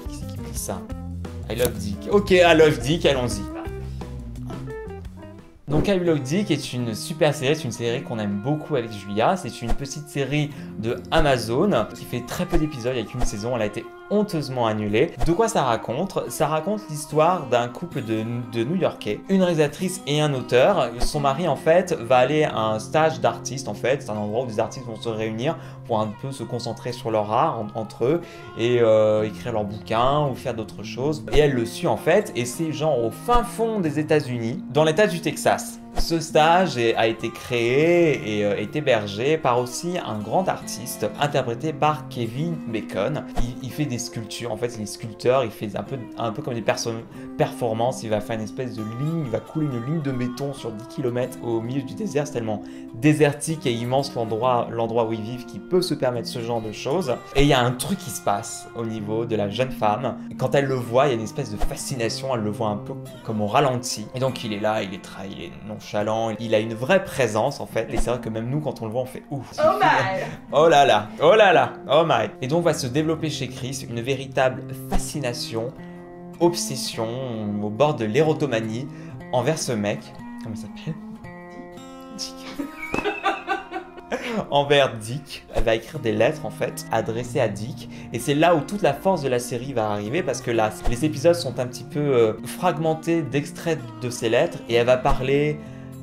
Qui c'est qui dit ça? I Love Dick. Ok, I Love Dick, allons-y. Donc I Love Dick est une super série, c'est une série qu'on aime beaucoup avec Julia. C'est une petite série de Amazon qui fait très peu d'épisodes, avec une saison, elle a été honteusement annulée. De quoi ça raconte? Ça raconte l'histoire d'un couple de New-Yorkais, une réalisatrice et un auteur. Son mari en fait va aller à un stage d'artiste en fait, c'est un endroit où des artistes vont se réunir pour un peu se concentrer sur leur art entre eux et écrire leurs bouquins ou faire d'autres choses. Et elle le suit en fait, et c'est genre au fin fond des États-Unis, dans l'état du Texas. Ce stage a été créé et est hébergé par aussi un grand artiste interprété par Kevin Bacon. Il fait des sculptures, en fait il est sculpteur, il fait un peu comme des performances, il va faire une espèce de ligne, il va couler une ligne de béton sur 10 km au milieu du désert, c'est tellement désertique et immense l'endroit où ils vivent qu'il peut se permettre ce genre de choses. Et il y a un truc qui se passe au niveau de la jeune femme, quand elle le voit il y a une espèce de fascination, elle le voit un peu comme au ralenti. Et donc il est là, il est nonchalant, il a une vraie présence en fait, et c'est vrai que même nous quand on le voit on fait ouf. Oh my! Oh là là, oh là là, oh my. Et donc va se développer chez Chris une véritable fascination, obsession, au bord de l'érotomanie envers ce mec. Comment il s'appelle? Dick. Envers Dick. Elle va écrire des lettres en fait, adressées à Dick. Et c'est là où toute la force de la série va arriver, parce que là, les épisodes sont un petit peu fragmentés d'extraits de ces lettres, et elle va parler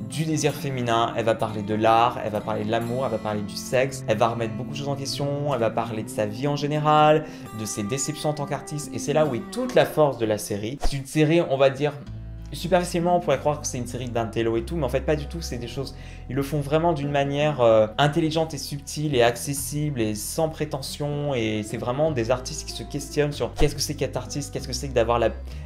du désir féminin, elle va parler de l'art, elle va parler de l'amour, elle va parler du sexe, elle va remettre beaucoup de choses en question, elle va parler de sa vie en général, de ses déceptions en tant qu'artiste, et c'est là où est toute la force de la série. C'est une série, on va dire, superficiellement on pourrait croire que c'est une série d'intello et tout, mais en fait pas du tout, c'est des choses, ils le font vraiment d'une manière intelligente et subtile et accessible et sans prétention, et c'est vraiment des artistes qui se questionnent sur qu'est-ce que c'est qu'être artiste, qu'est-ce que c'est que d'avoir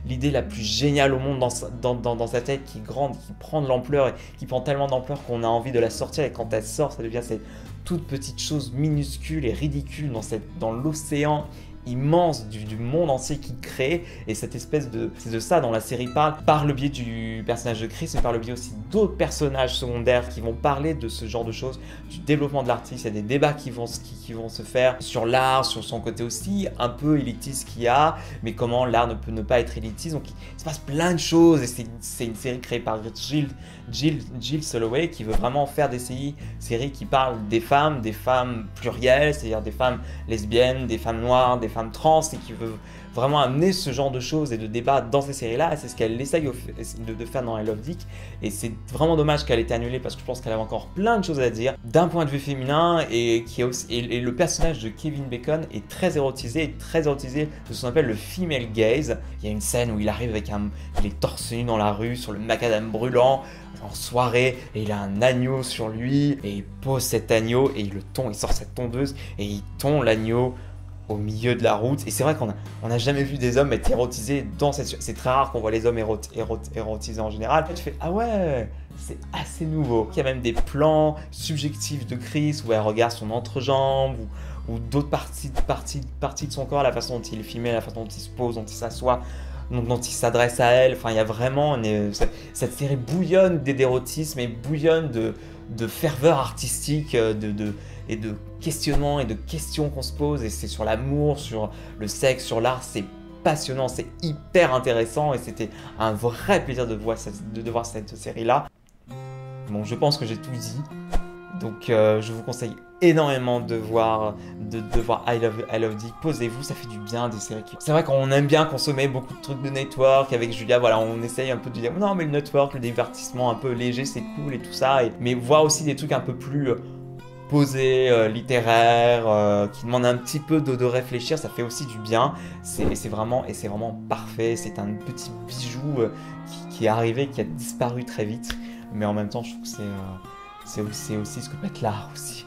l'idée la plus géniale au monde dans sa tête, qui grande, qui prend de l'ampleur et qui prend tellement d'ampleur qu'on a envie de la sortir, et quand elle sort ça devient cette toute petite chose minuscule et ridicule dans l'océan immense du monde entier qui crée. Et cette espèce c'est de ça dont la série parle, par le biais du personnage de Chris, mais par le biais aussi d'autres personnages secondaires qui vont parler de ce genre de choses, du développement de l'artiste. Il y a des débats qui vont se faire sur l'art, sur son côté aussi un peu élitiste qu'il y a, mais comment l'art ne peut ne pas être élitiste. Donc il se passe plein de choses, et c'est une série créée par Jill Soloway, qui veut vraiment faire des séries qui parlent des femmes plurielles, c'est-à-dire des femmes lesbiennes, des femmes noires, des femmes trans, et qui veut vraiment amener ce genre de choses et de débats dans ces séries-là. C'est ce qu'elle essaye de faire dans I Love Dick, et c'est vraiment dommage qu'elle ait été annulée, parce que je pense qu'elle avait encore plein de choses à dire d'un point de vue féminin, et le personnage de Kevin Bacon est très érotisé de ce qu'on appelle le female gaze. Il y a une scène où il arrive il est torse nu dans la rue sur le macadam brûlant en soirée, et il a un agneau sur lui, et il pose cet agneau et il sort cette tondeuse et il tond l'agneau au milieu de la route. Et c'est vrai qu'on n'a jamais vu des hommes être érotisés dans cette... C'est très rare qu'on voit les hommes érotisés en général. Et tu fais, ah ouais, c'est assez nouveau. Il y a même des plans subjectifs de Chris où elle regarde son entrejambe ou d'autres parties de son corps, la façon dont il est filmé, la façon dont il se pose, dont il s'assoit, dont il s'adresse à elle. Enfin, il y a vraiment... cette série bouillonne d'érotisme et bouillonne de ferveur artistique, et de questionnement et de questions qu'on se pose, et c'est sur l'amour, sur le sexe, sur l'art. C'est passionnant, c'est hyper intéressant, et c'était un vrai plaisir de voir cette série-là. Bon, je pense que j'ai tout dit, donc je vous conseille énormément de voir I Love Dick. Posez-vous, ça fait du bien, des séries. C'est vrai qu'on aime bien consommer beaucoup de trucs de network avec Julia, voilà, on essaye un peu de dire non mais le network, le divertissement un peu léger c'est cool et tout ça, mais voir aussi des trucs un peu plus posés, littéraires, qui demandent un petit peu de réfléchir, ça fait aussi du bien. C'est vraiment parfait, c'est un petit bijou qui est arrivé, qui a disparu très vite, mais en même temps je trouve que c'est aussi ce que peut être l'art aussi.